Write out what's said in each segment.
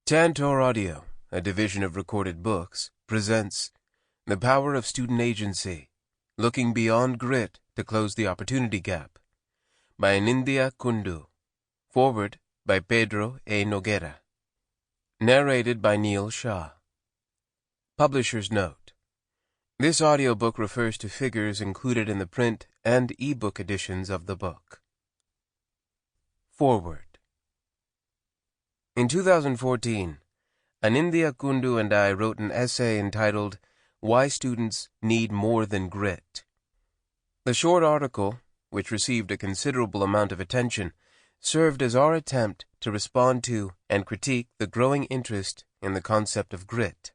Tantor Audio, a division of Recorded Books, presents The Power of Student Agency, Looking Beyond Grit to Close the Opportunity Gap, by Anindya Kundu. Forward by Pedro A. Noguera. Narrated by Shah. Publisher's Note: this audiobook refers to figures included in the print and e-book editions of the book. Forward. In 2014, Anindya Kundu and I wrote an essay entitled Why Students Need More Than Grit. The short article, which received a considerable amount of attention, served as our attempt to respond to and critique the growing interest in the concept of grit.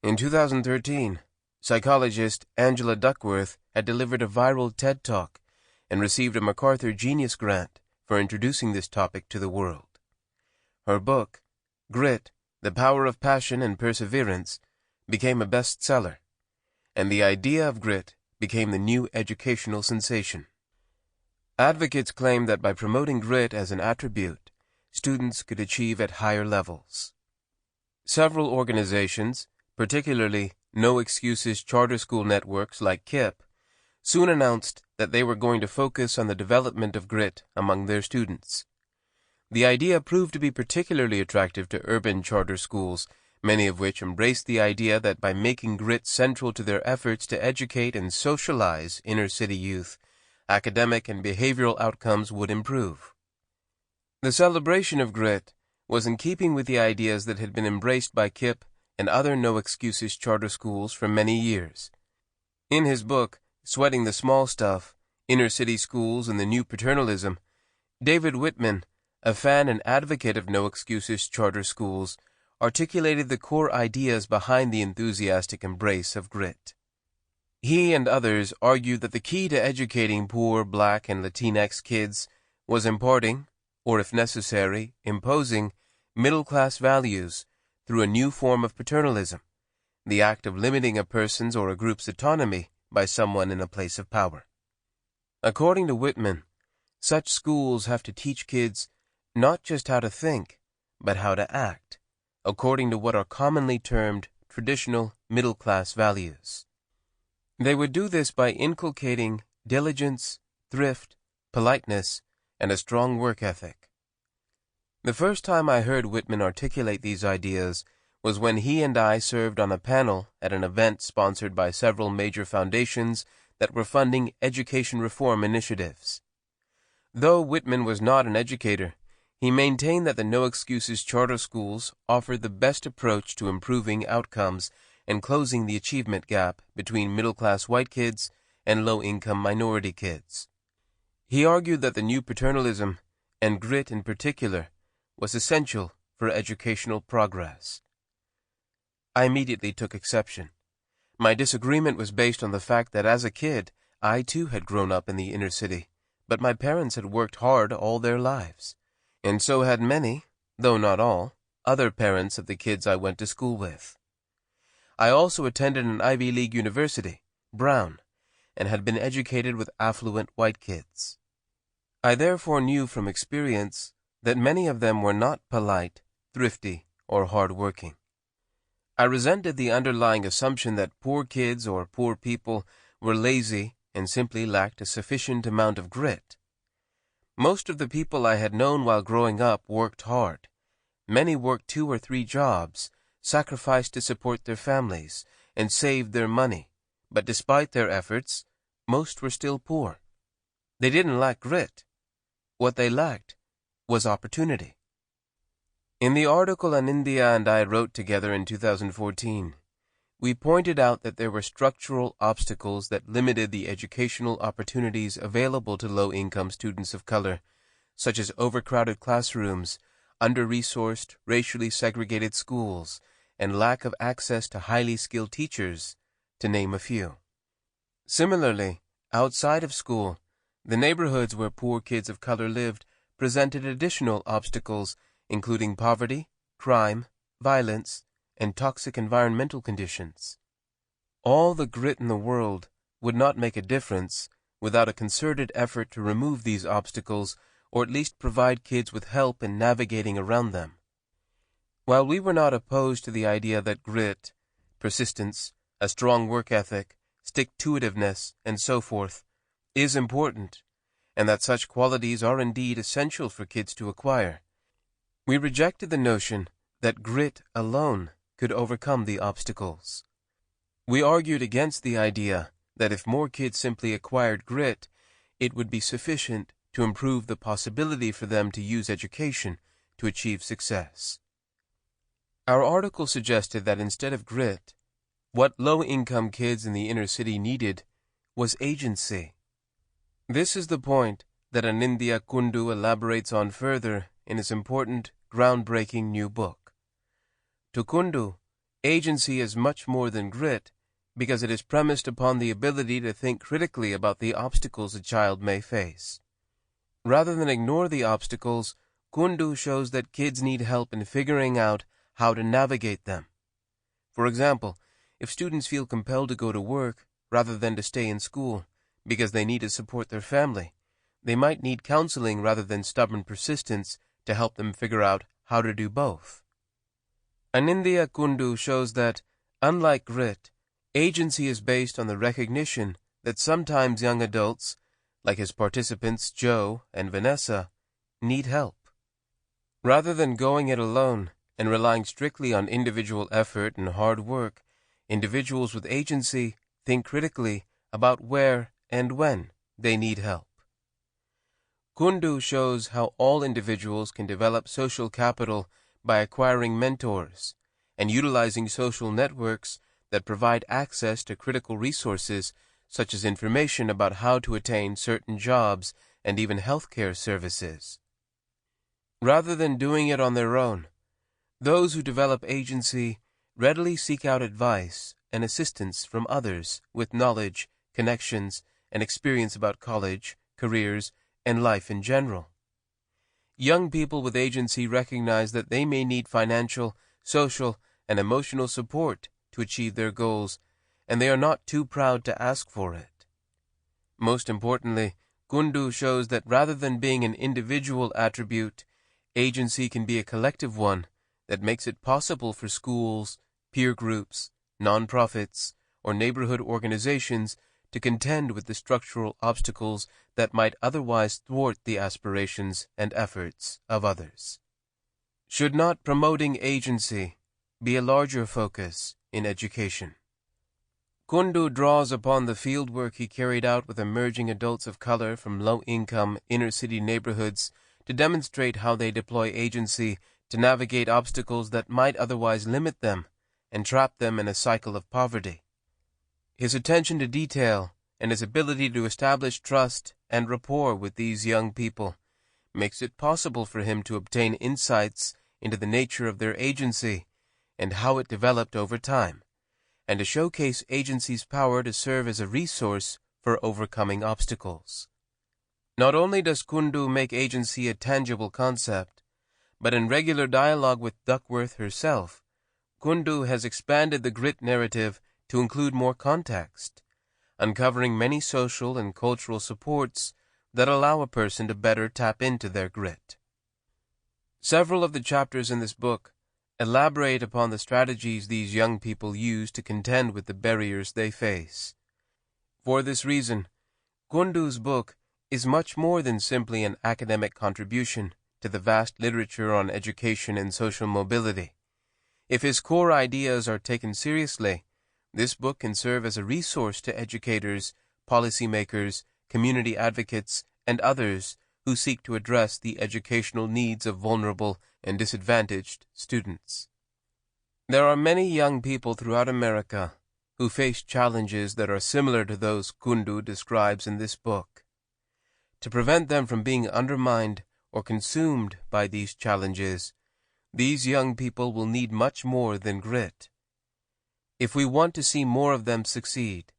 In 2013, psychologist Angela Duckworth had delivered a viral TED Talk and received a MacArthur Genius Grant for introducing this topic to the world. Her book, Grit, The Power of Passion and Perseverance, became a bestseller, and the idea of grit became the new educational sensation. Advocates claim that by promoting grit as an attribute, students could achieve at higher levels. Several organizations, particularly No Excuses charter school networks like KIPP, soon announced that they were going to focus on the development of grit among their students. The idea proved to be particularly attractive to urban charter schools, many of which embraced the idea that by making grit central to their efforts to educate and socialize inner-city youth, academic and behavioral outcomes would improve. The celebration of grit was in keeping with the ideas that had been embraced by KIPP and other no-excuses charter schools for many years. In his book, Sweating the Small Stuff, Inner-City Schools and the New Paternalism, David Whitman, a fan and advocate of no-excuses charter schools, articulated the core ideas behind the enthusiastic embrace of grit. He and others argued that the key to educating poor Black and Latinx kids was imparting, or if necessary, imposing, middle-class values through a new form of paternalism, the act of limiting a person's or a group's autonomy by someone in a place of power. According to Whitman, such schools have to teach kids not just how to think, but how to act, according to what are commonly termed traditional middle-class values. They would do this by inculcating diligence, thrift, politeness, and a strong work ethic. The first time I heard Whitman articulate these ideas was when he and I served on a panel at an event sponsored by several major foundations that were funding education reform initiatives. Though Whitman was not an educator, he maintained that the no-excuses charter schools offered the best approach to improving outcomes and closing the achievement gap between middle-class white kids and low-income minority kids. He argued that the new paternalism, and grit in particular, was essential for educational progress. I immediately took exception. My disagreement was based on the fact that as a kid, I too had grown up in the inner city, but my parents had worked hard all their lives. And so had many, though not all, other parents of the kids I went to school with. I also attended an Ivy League university, Brown, and had been educated with affluent white kids. I therefore knew from experience that many of them were not polite, thrifty, or hard-working. I resented the underlying assumption that poor kids or poor people were lazy and simply lacked a sufficient amount of grit. Most of the people I had known while growing up worked hard. Many worked 2 or 3 jobs, sacrificed to support their families, and saved their money. But despite their efforts, most were still poor. They didn't lack grit. What they lacked was opportunity. In the article Anindya and I wrote together in 2014, we pointed out that there were structural obstacles that limited the educational opportunities available to low-income students of color, such as overcrowded classrooms, under-resourced, racially segregated schools, and lack of access to highly skilled teachers, to name a few. Similarly, outside of school, the neighborhoods where poor kids of color lived presented additional obstacles, including poverty, crime, violence, and toxic environmental conditions. All the grit in the world would not make a difference without a concerted effort to remove these obstacles or at least provide kids with help in navigating around them. While we were not opposed to the idea that grit, persistence, a strong work ethic, stick-to-itiveness, and so forth, is important, and that such qualities are indeed essential for kids to acquire, we rejected the notion that grit alone could overcome the obstacles. We argued against the idea that if more kids simply acquired grit, it would be sufficient to improve the possibility for them to use education to achieve success. Our article suggested that instead of grit, what low-income kids in the inner city needed was agency. This is the point that Anindya Kundu elaborates on further in his important, groundbreaking new book. To Kundu, agency is much more than grit because it is premised upon the ability to think critically about the obstacles a child may face. Rather than ignore the obstacles, Kundu shows that kids need help in figuring out how to navigate them. For example, if students feel compelled to go to work rather than to stay in school because they need to support their family, they might need counseling rather than stubborn persistence to help them figure out how to do both. Anindya Kundu shows that, unlike grit, agency is based on the recognition that sometimes young adults, like his participants Joe and Vanessa, need help. Rather than going it alone and relying strictly on individual effort and hard work, individuals with agency think critically about where and when they need help. Kundu shows how all individuals can develop social capital by acquiring mentors and utilizing social networks that provide access to critical resources such as information about how to attain certain jobs and even healthcare services. Rather than doing it on their own, those who develop agency readily seek out advice and assistance from others with knowledge, connections, and experience about college, careers, and life in general. Young people with agency recognize that they may need financial, social, and emotional support to achieve their goals, and they are not too proud to ask for it. Most importantly, Kundu shows that rather than being an individual attribute, agency can be a collective one that makes it possible for schools, peer groups, nonprofits, or neighborhood organizations to contend with the structural obstacles that might otherwise thwart the aspirations and efforts of others. Should not promoting agency be a larger focus in education? Kundu draws upon the fieldwork he carried out with emerging adults of color from low-income inner-city neighborhoods to demonstrate how they deploy agency to navigate obstacles that might otherwise limit them and trap them in a cycle of poverty. His attention to detail and his ability to establish trust and rapport with these young people makes it possible for him to obtain insights into the nature of their agency and how it developed over time, and to showcase agency's power to serve as a resource for overcoming obstacles. Not only does Kundu make agency a tangible concept, but in regular dialogue with Duckworth herself, Kundu has expanded the grit narrative to include more context, uncovering many social and cultural supports that allow a person to better tap into their grit. Several of the chapters in this book elaborate upon the strategies these young people use to contend with the barriers they face. For this reason, Kundu's book is much more than simply an academic contribution to the vast literature on education and social mobility. If his core ideas are taken seriously, this book can serve as a resource to educators, policymakers, community advocates, and others who seek to address the educational needs of vulnerable and disadvantaged students. There are many young people throughout America who face challenges that are similar to those Kundu describes in this book. To prevent them from being undermined or consumed by these challenges, these young people will need much more than grit. If we want to see more of them succeed,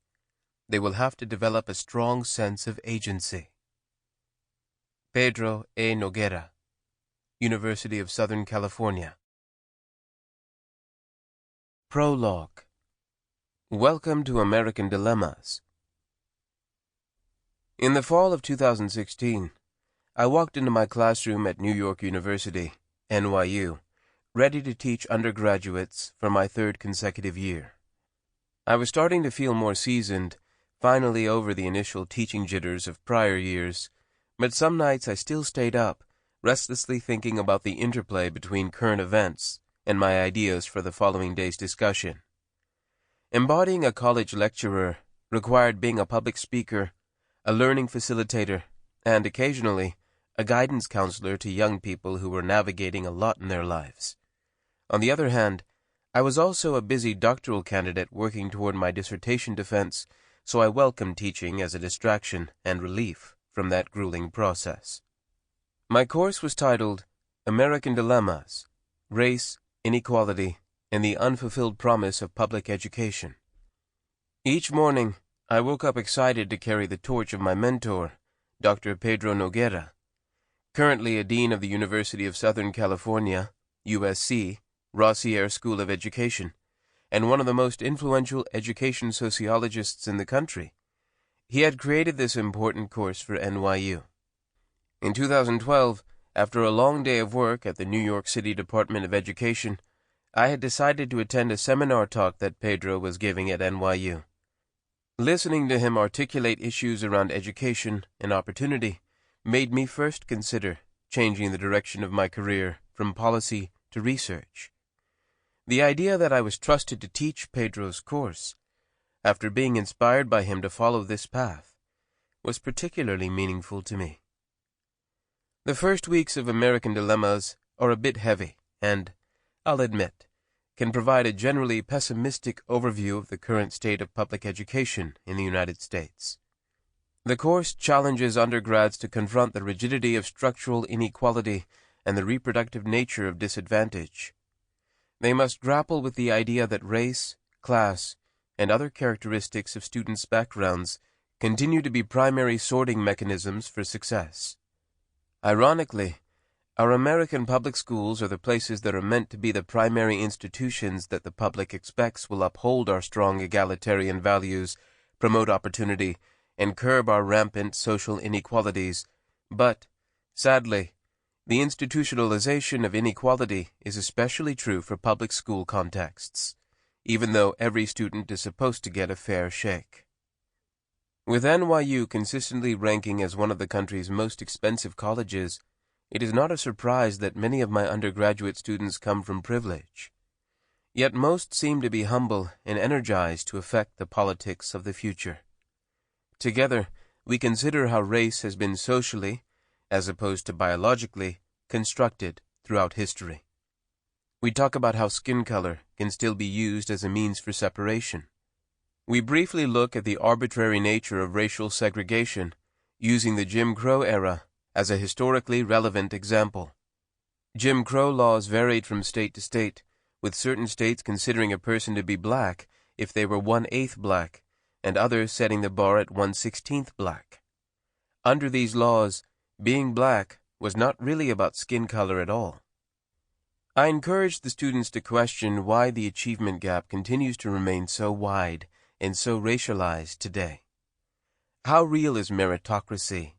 they will have to develop a strong sense of agency. Pedro A. Noguera, University of Southern California. Prologue. Welcome to American Dilemmas. In the fall of 2016, I walked into my classroom at New York University, NYU, ready to teach undergraduates for my third consecutive year. I was starting to feel more seasoned, finally over the initial teaching jitters of prior years, but some nights I still stayed up, restlessly thinking about the interplay between current events and my ideas for the following day's discussion. Embodying a college lecturer required being a public speaker, a learning facilitator, and occasionally a guidance counselor to young people who were navigating a lot in their lives. On the other hand, I was also a busy doctoral candidate working toward my dissertation defense, so I welcomed teaching as a distraction and relief from that grueling process. My course was titled American Dilemmas, Race, Inequality, and the Unfulfilled Promise of Public Education. Each morning, I woke up excited to carry the torch of my mentor, Dr. Pedro Noguera, currently a dean of the University of Southern California, USC, Rossier School of Education, and one of the most influential education sociologists in the country. He had created this important course for NYU. In 2012, after a long day of work at the New York City Department of Education, I had decided to attend a seminar talk that Pedro was giving at NYU. Listening to him articulate issues around education and opportunity made me first consider changing the direction of my career from policy to research. The idea that I was trusted to teach Pedro's course, after being inspired by him to follow this path, was particularly meaningful to me. The first weeks of American Dilemmas are a bit heavy and, I'll admit, can provide a generally pessimistic overview of the current state of public education in the United States. The course challenges undergrads to confront the rigidity of structural inequality and the reproductive nature of disadvantage. They must grapple with the idea that race, class, and other characteristics of students' backgrounds continue to be primary sorting mechanisms for success. Ironically, our American public schools are the places that are meant to be the primary institutions that the public expects will uphold our strong egalitarian values, promote opportunity, and curb our rampant social inequalities, but, sadly, the institutionalization of inequality is especially true for public school contexts, even though every student is supposed to get a fair shake. With NYU consistently ranking as one of the country's most expensive colleges, it is not a surprise that many of my undergraduate students come from privilege. Yet most seem to be humble and energized to affect the politics of the future. Together, we consider how race has been socially, as opposed to biologically, constructed throughout history. We talk about how skin color can still be used as a means for separation. We briefly look at the arbitrary nature of racial segregation, using the Jim Crow era as a historically relevant example. Jim Crow laws varied from state to state, with certain states considering a person to be black if they were 1/8 black, and others setting the bar at 1/16 black. Under these laws, being black was not really about skin color at all. I encouraged the students to question why the achievement gap continues to remain so wide and so racialized today. How real is meritocracy,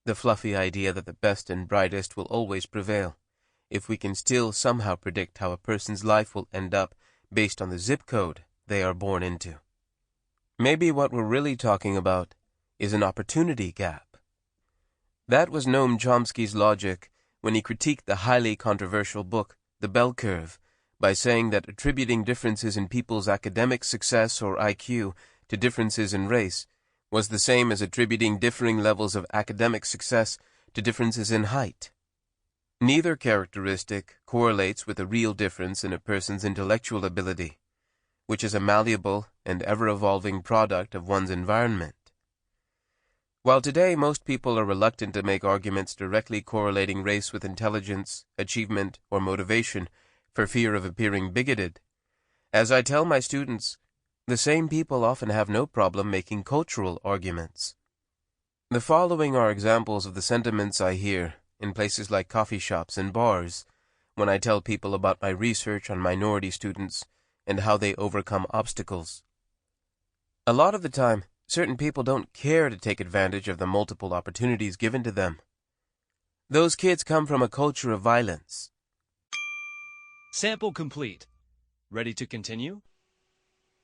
the fluffy idea that the best and brightest will always prevail, if we can still somehow predict how a person's life will end up based on the zip code they are born into? Maybe what we're really talking about is an opportunity gap. That was Noam Chomsky's logic when he critiqued the highly controversial book, The Bell Curve, by saying that attributing differences in people's academic success or IQ to differences in race was the same as attributing differing levels of academic success to differences in height. Neither characteristic correlates with a real difference in a person's intellectual ability, which is a malleable and ever-evolving product of one's environment. While today most people are reluctant to make arguments directly correlating race with intelligence, achievement, or motivation for fear of appearing bigoted, as I tell my students, the same people often have no problem making cultural arguments. The following are examples of the sentiments I hear in places like coffee shops and bars when I tell people about my research on minority students and how they overcome obstacles. A lot of the time, certain people don't care to take advantage of the multiple opportunities given to them. Those kids come from a culture of violence. Sample complete. Ready to continue?